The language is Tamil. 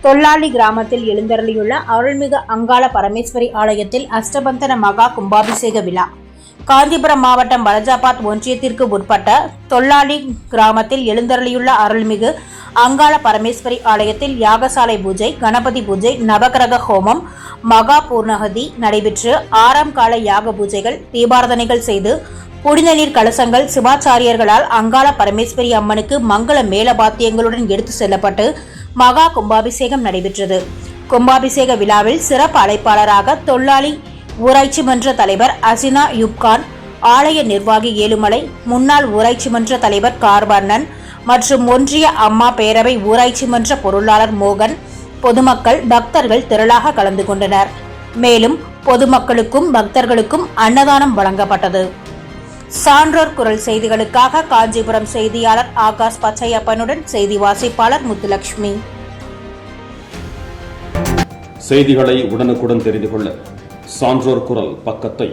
தொல்லாளி கிராமத்தில் எழுந்தருளியுள்ள அருள்மிகு அங்காள பரமேஸ்வரி ஆலயத்தில் அஷ்டபந்தன மகா கும்பாபிஷேக விழா. காஞ்சிபுரம் மாவட்டம் பலஜாபாத் ஒன்றியத்திற்கு உட்பட்ட தொல்லாளி கிராமத்தில் எழுந்தருளியுள்ள அருள்மிகு அங்காள பரமேஸ்வரி ஆலயத்தில் யாகசாலை பூஜை, கணபதி பூஜை, நவகிரக ஹோமம், மகா பூர்ணகதி நடைபெற்று 6ஆம் கால யாக பூஜைகள், தீபாரதனைகள் செய்து புனித நீர் கலசங்கள் சிவாச்சாரியர்களால் அங்காள பரமேஸ்வரி அம்மனுக்கு மங்கள மேலபாத்தியங்களுடன் எடுத்து செல்லப்பட்டு மகா கும்பாபிஷேகம் நடைபெற்றது. கும்பாபிஷேக விழாவில் சிறப்பு அழைப்பாளராக தொல்லாளி ஊராட்சி மன்ற தலைவர் அசினா யுப்கான், ஆலய நிர்வாகி ஏழுமலை, முன்னாள் ஊராட்சி மன்ற தலைவர் கார்வர்ணன் மற்றும் ஒன்றிய அம்மா பேரவை ஊராட்சி மன்ற பொருளாளர் மோகன், பொதுமக்கள், பக்தர்கள் திரளாக கலந்து கொண்டனர். மேலும் பொதுமக்களுக்கும் பக்தர்களுக்கும் அன்னதானம் வழங்கப்பட்டது. சான்றோர் குரல் செய்திகளுக்காக காஞ்சிபுரம் செய்தியாளர் ஆகாஷ் பச்சையப்பனுடன் செய்தி வாசிப்பாளர் முத்துலட்சுமி. செய்திகளை உடனுக்குடன் தெரிந்து கொள்ள சான்றோர் குரல் பக்கத்தை